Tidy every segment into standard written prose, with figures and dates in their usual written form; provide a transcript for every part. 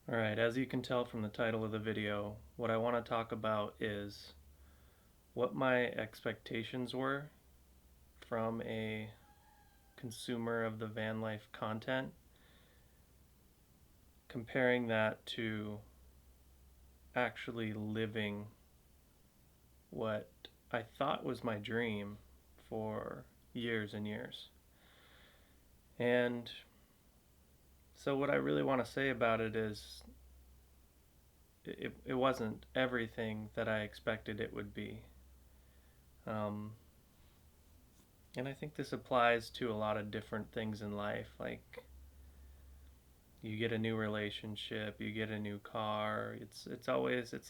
Alright, as you can tell from the title of the video, what I want to talk about is what my expectations were from a consumer of the van life content, comparing that to actually living what I thought was my dream for years and years. And so, what I really want to say about it is it wasn't everything that I expected it would be. Um, and I think this applies to a lot of different things in life. Like, you get a new relationship, you get a new car. It's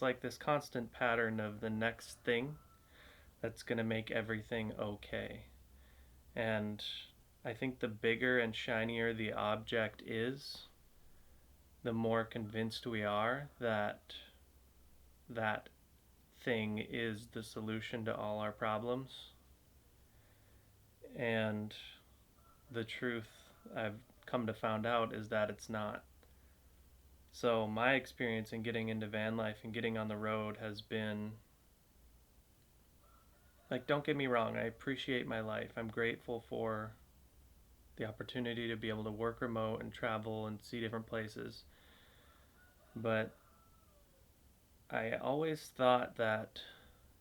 like this constant pattern of the next thing that's going to make everything okay. And I think the bigger and shinier the object is, the more convinced we are that that thing is the solution to all our problems. And the truth I've come to find out is that it's not. So my experience in getting into van life and getting on the road has been like, don't get me wrong, I appreciate my life. I'm grateful for the opportunity to be able to work remote and travel and see different places. But I always thought that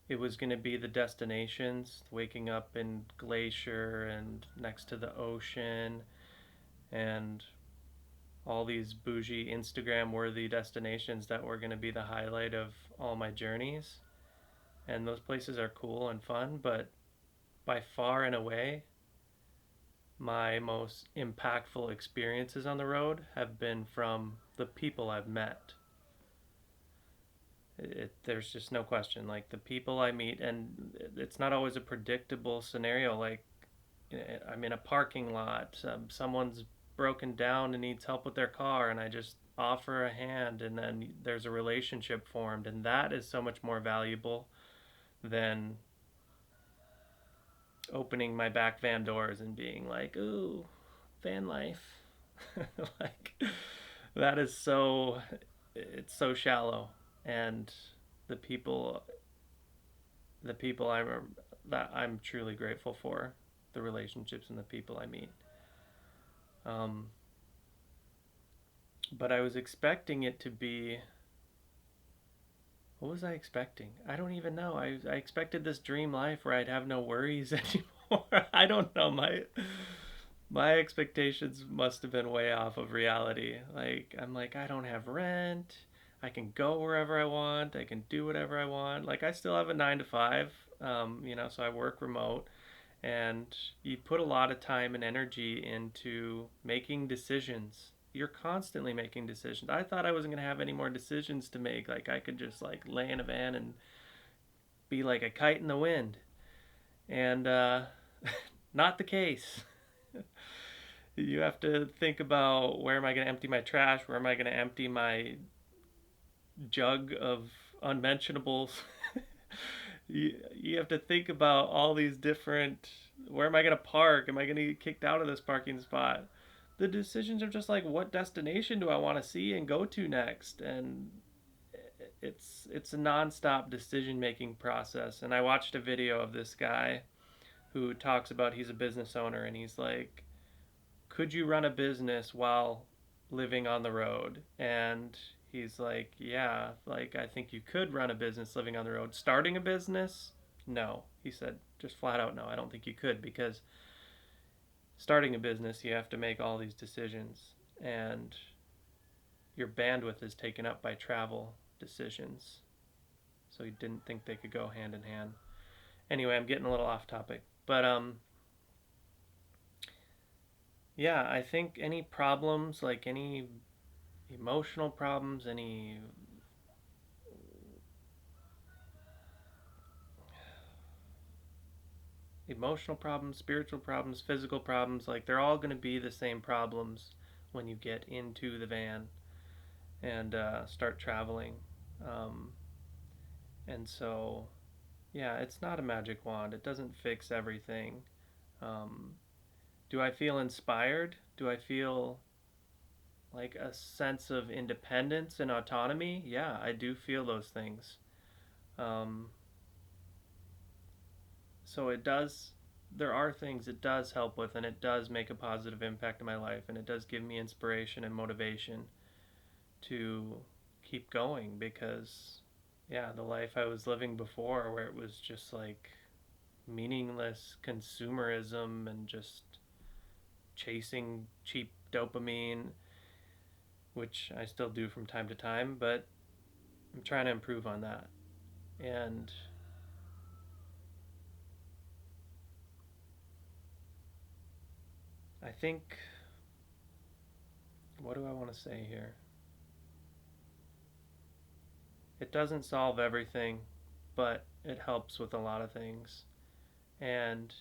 it was going to be the destinations, waking up in Glacier and next to the ocean and all these bougie Instagram worthy destinations that were going to be the highlight of all my journeys. And those places are cool and fun, but by far and away, my most impactful experiences on the road have been from the people I've met. There's just no question. Like, the people I meet, and it's not always a predictable scenario. Like, I'm in a parking lot, someone's broken down and needs help with their car, and I just offer a hand, and then there's a relationship formed, and that is so much more valuable than opening my back van doors and being like, "Ooh, van life." Like, that is so, it's so shallow. And the people the people I'm that I'm truly grateful for, the relationships and the people I meet. Um, but I was expecting it to be, what was I expecting? I don't even know. I expected this dream life where I'd have no worries anymore. I don't know. My expectations must have been way off of reality. Like, I'm like, I don't have rent. I can go wherever I want. I can do whatever I want. Like, I still have a 9 to 5, so I work remote. And you put a lot of time and energy into making decisions. You're constantly making decisions. I thought I wasn't going to have any more decisions to make. Like, I could just, like, lay in a van and be like a kite in the wind. And not the case. You have to think about, where am I going to empty my trash? Where am I going to empty my jug of unmentionables? You have to think about all these different, where am I going to park? Am I going to get kicked out of this parking spot? The decisions are just like, what destination do I want to see and go to next? And it's a nonstop decision making process. And I watched a video of this guy who talks about, he's a business owner, and he's like, could you run a business while living on the road? And he's like, yeah, like, I think you could run a business living on the road. Starting a business? No. He said, just flat out no, I don't think you could, because starting a business, you have to make all these decisions, and your bandwidth is taken up by travel decisions. So he didn't think they could go hand in hand. Anyway, I'm getting a little off topic. But yeah, I think any problems, like any emotional problems, any spiritual problems, physical problems, like, they're all going to be the same problems when you get into the van and start traveling. Um, and so, yeah, it's not a magic wand. It doesn't fix everything. Um, do I feel inspired? Do I feel like a sense of independence and autonomy, yeah, I do feel those things. Um, so it does, there are things it does help with, and it does make a positive impact in my life, and it does give me inspiration and motivation to keep going because, yeah, the life I was living before, where it was just like meaningless consumerism and just chasing cheap dopamine, which I still do from time to time, but I'm trying to improve on that. And I think, what do I want to say here? It doesn't solve everything, but it helps with a lot of things. And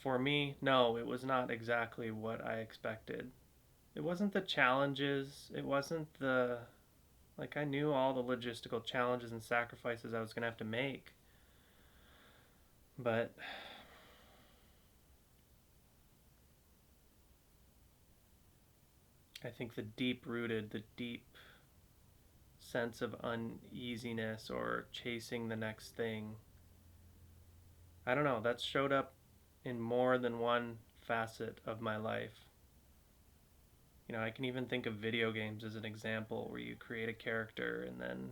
for me, no, it was not exactly what I expected. It wasn't the challenges, it wasn't the, like, I knew all the logistical challenges and sacrifices I was going to have to make, but I think the deep sense of uneasiness or chasing the next thing, I don't know, that showed up in more than one facet of my life. You know, I can even think of video games as an example where you create a character and then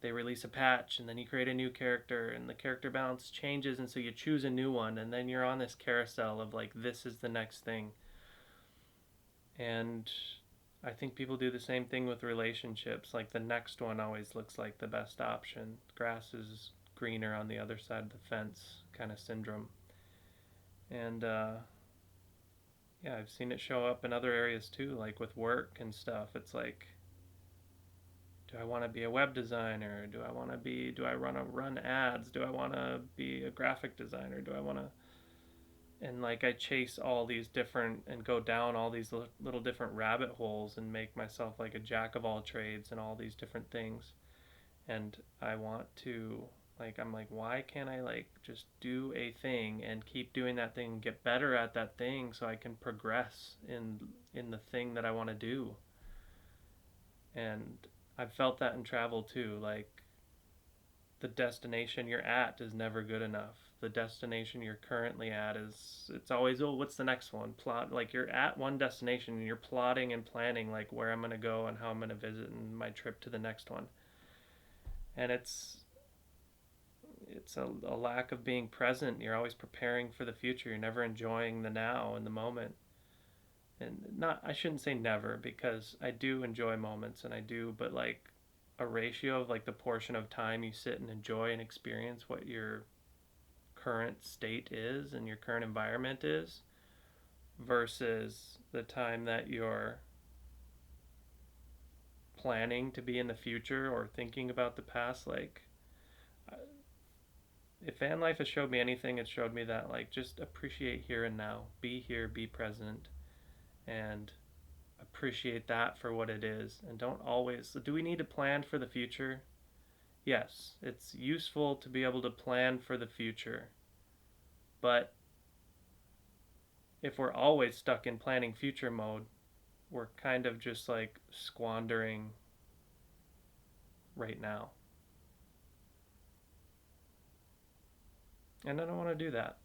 they release a patch and then you create a new character and the character balance changes and so you choose a new one and then you're on this carousel of like this is the next thing. And I think people do the same thing with relationships. Like the next one always looks like the best option. Grass is greener on the other side of the fence kind of syndrome. And yeah, I've seen it show up in other areas too, like with work and stuff. It's like, do I want to be a web designer? Do I want to run ads? Do I want to be a graphic designer? Do I want to, and like I chase all these different and go down all these little different rabbit holes and make myself like a jack of all trades and all these different things. And I want to, like, I'm like, why can't I like just do a thing and keep doing that thing and get better at that thing so I can progress in the thing that I want to do. And I've felt that in travel too. Like the destination you're at is never good enough. The destination you're currently at is, it's always, oh, what's the next one? Plot, like you're at one destination and you're plotting and planning like where I'm going to go and how I'm going to visit and my trip to the next one. And it's a lack of being present. You're always preparing for the future. You're never enjoying the now and the moment. And not, I shouldn't say never because I do enjoy moments and I do, but like a ratio of like the portion of time you sit and enjoy and experience what your current state is and your current environment is versus the time that you're planning to be in the future or thinking about the past. Like if van life has showed me anything, it showed me that like just appreciate here and now, be here, be present, and appreciate that for what it is. And don't always, do we need to plan for the future? Yes, it's useful to be able to plan for the future, but if we're always stuck in planning future mode, we're kind of just like squandering right now. And I don't want to do that.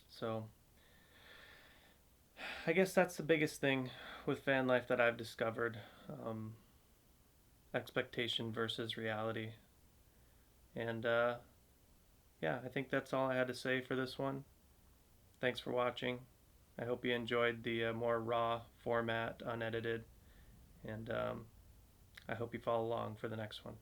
So I guess that's the biggest thing with van life that I've discovered, um, expectation versus reality. And yeah, I think that's all I had to say for this one. Thanks for watching. I hope you enjoyed the more raw format, unedited, and I hope you follow along for the next one.